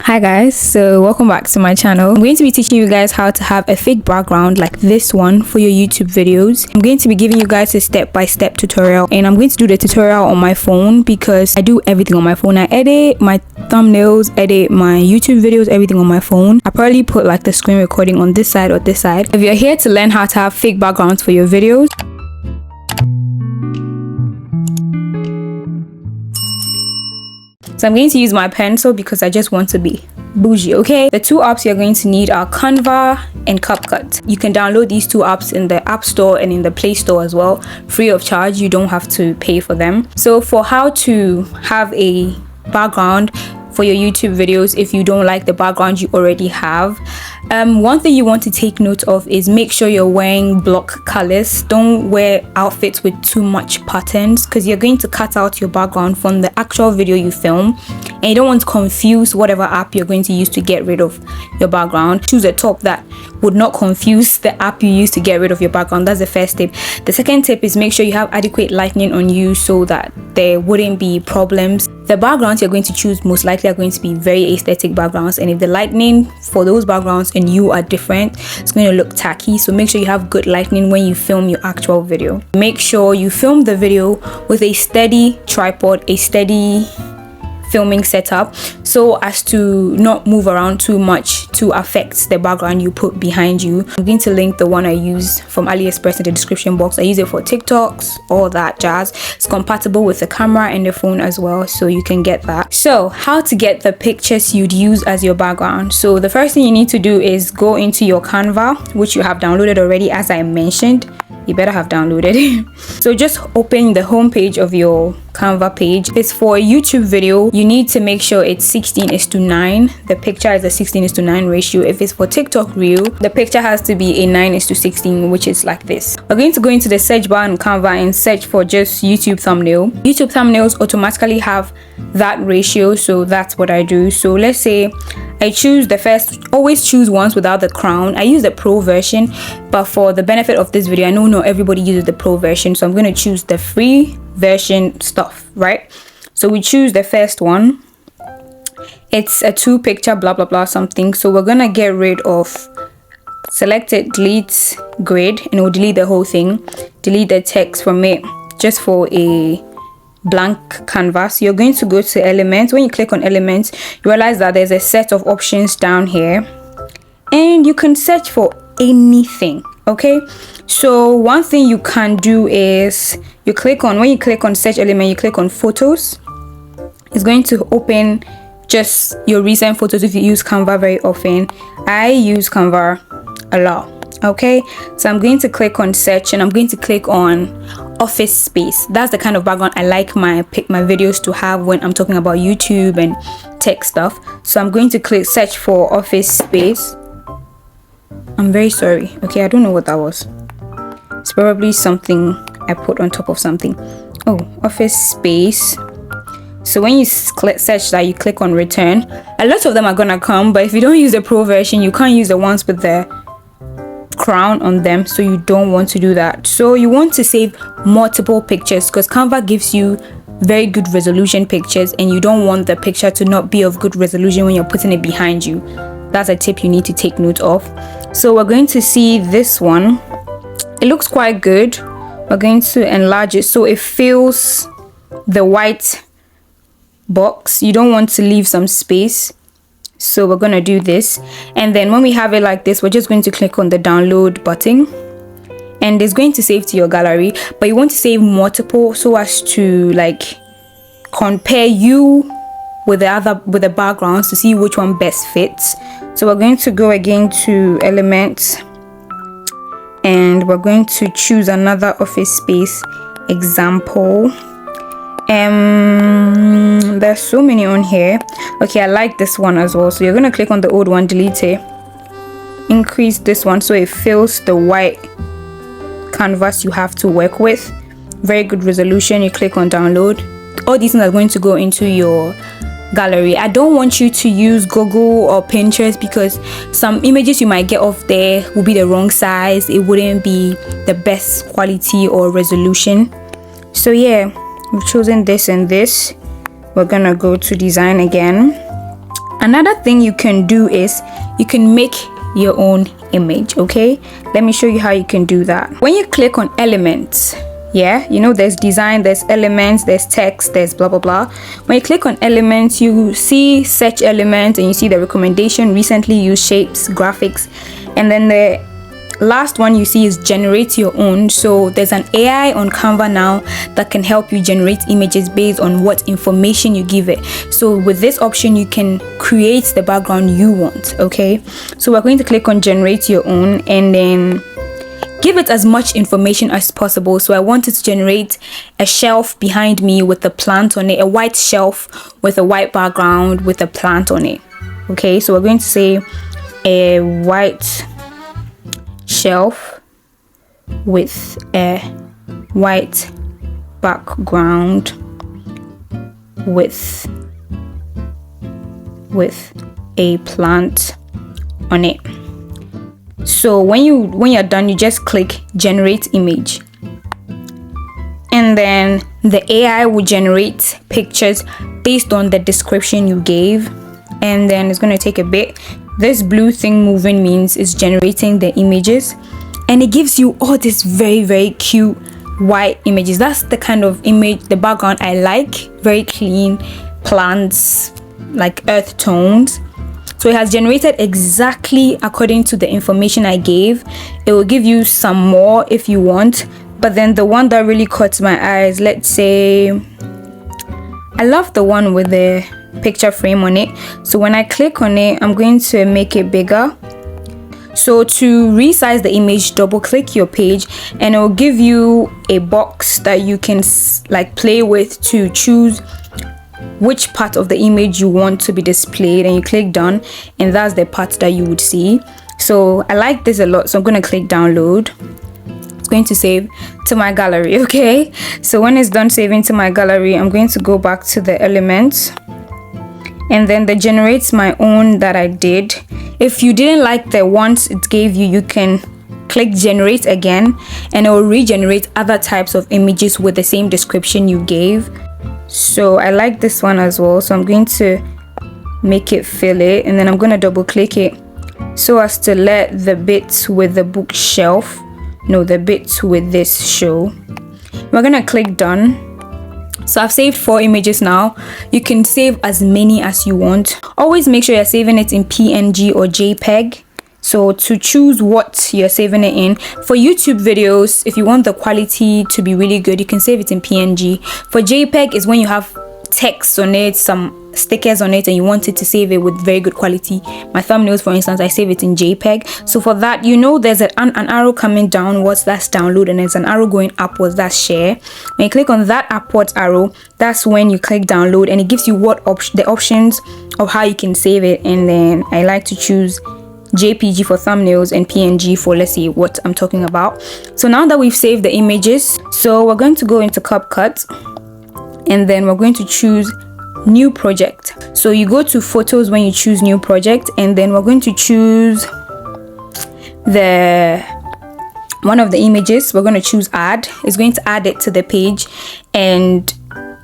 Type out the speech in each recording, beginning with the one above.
Hi guys, so welcome back to my channel. I'm going to be teaching you guys how to have a fake background like this one for your YouTube videos. I'm going to be giving you guys a step-by-step tutorial, and I'm going to do the tutorial on my phone because I do everything on my phone. I edit my thumbnails, edit my YouTube videos, everything on my phone. I probably put like the screen recording on this side or this side. If you're here to learn how to have fake backgrounds for your videos, so I'm going to use my pencil because I just want to be bougie, okay? The two apps you're going to need are Canva and CapCut. You can download these two apps in the App Store and in the Play Store as well, free of charge. You don't have to pay for them. So for how to have a background for your YouTube videos, if you don't like the background you already have, one thing you want to take note of is make sure you're wearing block colors. Don't wear outfits with too much patterns because you're going to cut out your background from the actual video you film, and you don't want to confuse whatever app you're going to use to get rid of your background. Choose a top that would not confuse the app you use to get rid of your background. That's the first tip. The second tip is make sure you have adequate lighting on you so that there wouldn't be problems. The backgrounds you're going to choose most likely are going to be very aesthetic backgrounds, and if the lighting for those backgrounds and you are different, it's going to look tacky. So make sure you have good lighting when you film your actual video. Make sure you film the video with a steady tripod, a steady filming setup, so as to not move around too much to affect the background you put behind you. I'm going to link the one I use from AliExpress in the description box. I use it for TikToks, all that jazz. It's compatible with the camera and the phone as well, so you can get that. So how to get the pictures you'd use as your background. So the first thing you need to do is go into your Canva, which you have downloaded already, as I mentioned. You better have downloaded. So just open the home page of your Canva page. If it's for a YouTube video, you need to make sure it's 16:9. The picture is a 16:9 ratio. If it's for TikTok reel, the picture has to be a 9:16, which is like this. We're going to go into the search bar on Canva and search for just YouTube thumbnail. YouTube thumbnails automatically have that ratio, so that's what I do. So let's say I choose the first, always choose ones without the crown. I use the pro version, but for the benefit of this video, I know not everybody uses the pro version, so I'm going to choose the free version stuff, right? So we choose the first one. It's a 2 picture blah blah blah something. So we're gonna get rid of, select it, delete grid, and it will delete the whole thing. Delete the text from it just for a blank canvas. You're going to go to elements. When you click on elements, you realize that there's a set of options down here, and you can search for anything, okay? So one thing you can do is you click on, when you click on search element, you click on photos. It's going to open just your recent photos if you use Canva very often. I use Canva a lot, okay? So I'm going to click on search, and I'm going to click on office space. That's the kind of background I like my videos to have when I'm talking about YouTube and tech stuff. So I'm going to click search for office space. I'm very sorry, okay? I don't know what that was. It's probably something I put on top of something. Oh, office space. So when you search that, you click on return. A lot of them are gonna come, but if you don't use the pro version, you can't use the ones with the crown on them, so you don't want to do that. So you want to save multiple pictures because Canva gives you very good resolution pictures, and you don't want the picture to not be of good resolution when you're putting it behind you. That's a tip you need to take note of. So we're going to see this one. It looks quite good. We're going to enlarge it so it fills the white box. You don't want to leave some space, so we're going to do this. And then when we have it like this, we're just going to click on the download button, and it's going to save to your gallery. But you want to save multiple so as to like compare you with the backgrounds to see which one best fits. So we're going to go again to elements, and we're going to choose another office space example. There's so many on here. Okay, I like this one as well. So you're going to click on the old one, delete it, increase this one so it fills the white canvas you have to work with. Very good resolution. You click on download. All these things are going to go into your gallery. I don't want you to use Google or Pinterest because some images you might get off there will be the wrong size. It wouldn't be the best quality or resolution. So yeah, we've chosen this and this. We're gonna go to design again, Another thing you can do is you can make your own image. Okay, let me show you how you can do that. When you click on elements, yeah, you know there's design, there's elements, there's text, there's blah blah blah. When you click on elements, you see search elements and you see the recommendation, recently used shapes, graphics, and then the last one you see is generate your own. So there's an AI on Canva now that can help you generate images based on what information you give it. So with this option you can create the background you want. Okay, so we're going to click on generate your own and then give it as much information as possible. So I wanted to generate a shelf behind me with a plant on it, a white shelf with a white background with a plant on it. Okay, so we're going to say a white shelf with a white background with a plant on it. So when you're done, you just click generate image and then the AI will generate pictures based on the description you gave, and then it's going to take a bit. This blue thing moving means it's generating the images, and it gives you all these very cute white images. That's the kind of image, the background I like. Very clean plants, like earth tones. So it has generated exactly according to the information I gave. It will give you some more if you want, but then the one that really caught my eyes, let's say, I love the one with the picture frame on it. So when I click on it, I'm going to make it bigger. So to resize the image, double click your page and it will give you a box that you can like play with to choose which part of the image you want to be displayed, and you click done and that's the part that you would see. So I like this a lot, so I'm going to click download. It's going to save to my gallery. Okay, so when it's done saving to my gallery, I'm going to go back to the elements and then the generates my own that I did. If you didn't like the ones it gave you, you can click generate again and it will regenerate other types of images with the same description you gave. So I like this one as well, so I'm going to make it fill it and then I'm going to double click it so as to let the bits with the bookshelf, no, the bits with this show. We're going to click done. So I've saved 4 images now. You can save as many as you want. Always make sure you're saving it in PNG or JPEG. So to choose what you're saving it in, for YouTube videos, if you want the quality to be really good, you can save it in PNG. For JPEG is when you have text on it, some stickers on it, and you want it to save it with very good quality. My thumbnails, for instance, I save it in JPEG. So for that, you know there's an arrow coming downwards, that's download, and there's an arrow going upwards, that's share. When you click on that upwards arrow, that's when you click download, and it gives you the options of how you can save it. And then I like to choose JPG for thumbnails and PNG for, let's see what I'm talking about. So now that we've saved the images, so we're going to go into CapCut and then we're going to choose new project. So you go to photos when you choose new project, and then we're going to choose one of the images. We're going to choose add. It's going to add it to the page and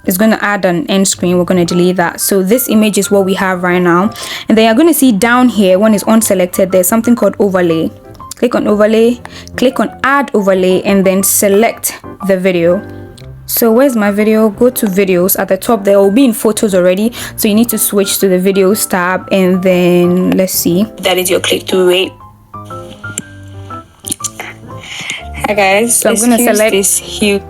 it's going to add an end screen. We're going to delete that. So this image is what we have right now, and then you're going to see down here when it's unselected, there's something called overlay. Click on overlay, click on add overlay, and then select the video. So where's my video? Go to videos. At the top there will be in photos already, so you need to switch to the videos tab, and then let's see, that is your click-through rate. Hi guys, so I'm gonna select this huge.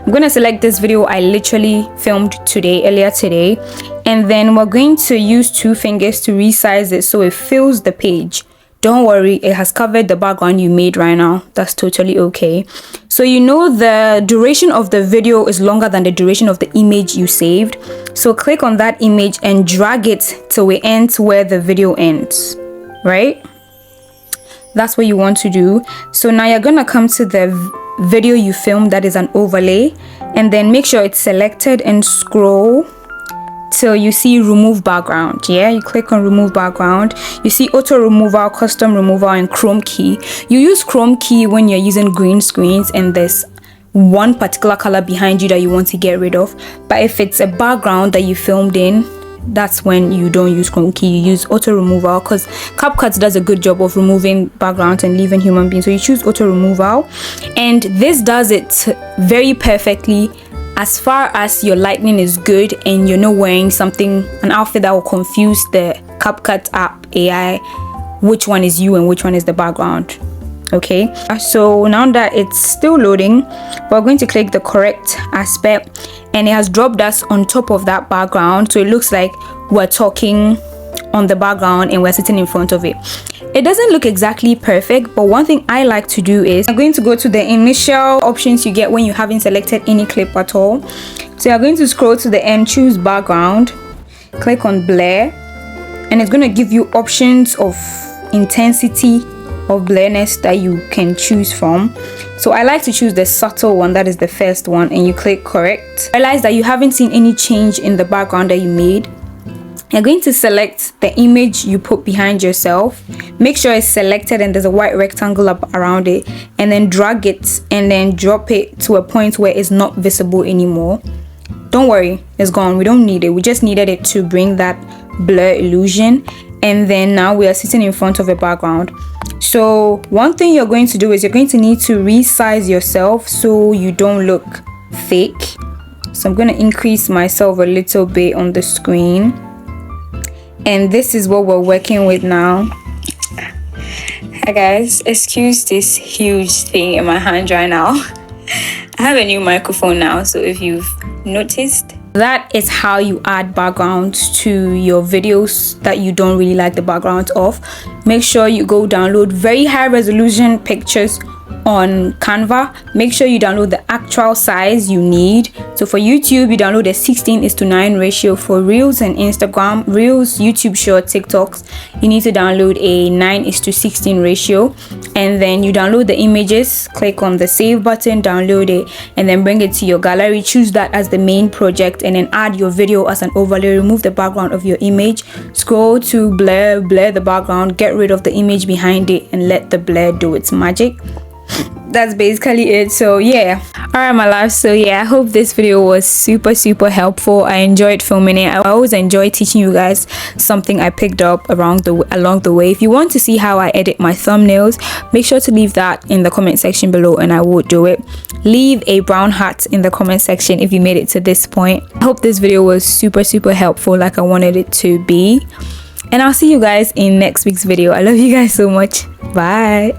I'm gonna select this video I literally filmed earlier today, and then we're going to use 2 fingers to resize it so it fills the page. Don't worry, it has covered the background you made right now. That's totally okay. So you know the duration of the video is longer than the duration of the image you saved. So click on that image and drag it till it ends where the video ends, right? That's what you want to do. So now you're gonna come to the video you filmed that is an overlay, and then make sure it's selected and scroll till you see remove background. Yeah, you click on remove background. You see auto removal, custom removal, and chrome key. You use chrome key when you're using green screens and there's one particular color behind you that you want to get rid of. But if it's a background that you filmed in, that's when you don't use chrome key, you use auto removal, because CapCut does a good job of removing backgrounds and leaving human beings. So you choose auto removal, and this does it very perfectly as far as your lighting is good and you're not wearing an outfit that will confuse the CapCut app AI which one is you and which one is the background. Okay, so now that it's still loading, we're going to click the correct aspect, and it has dropped us on top of that background, so it looks like we're talking on the background and we're sitting in front of it. It doesn't look exactly perfect, but one thing I like to do is I'm going to go to the initial options you get when you haven't selected any clip at all. So you're going to scroll to the end, choose background, click on blur, and it's going to give you options of intensity of blurriness that you can choose from. So I like to choose the subtle one, that is the first one, and you click correct. Realize that you haven't seen any change in the background that you made. You're going to select the image you put behind yourself, make sure it's selected and there's a white rectangle up around it, and then drag it and then drop it to a point where it's not visible anymore. Don't worry, it's gone. We don't need it. We just needed it to bring that blur illusion, and then now we are sitting in front of a background. So one thing you're going to do is you're going to need to resize yourself so you don't look fake. So I'm going to increase myself a little bit on the screen, and this is what we're working with now. Hi guys, excuse this huge thing in my hand right now. I have a new microphone now, so if you've noticed, that is how you add backgrounds to your videos that you don't really like the background of. Make sure you go download very high resolution pictures on Canva. Make sure you download the actual size you need. So for YouTube, you download a 16:9 ratio. For Reels and Instagram, Reels, YouTube Shorts, TikToks, you need to download a 9:16 ratio. And then you download the images, click on the save button, download it, and then bring it to your gallery. Choose that as the main project, and then add your video as an overlay. Remove the background of your image, scroll to blur the background, get rid of the image behind it, and let the blur do its magic. That's basically it. So yeah, all right my loves, so yeah, I hope this video was super helpful. I enjoyed filming it. I always enjoy teaching you guys something I picked up along the way. If you want to see how I edit my thumbnails, make sure to leave that in the comment section below and I will do it. Leave a brown heart in the comment section if you made it to this point. I hope this video was super helpful like I wanted it to be, and I'll see you guys in next week's video. I love you guys so much. Bye.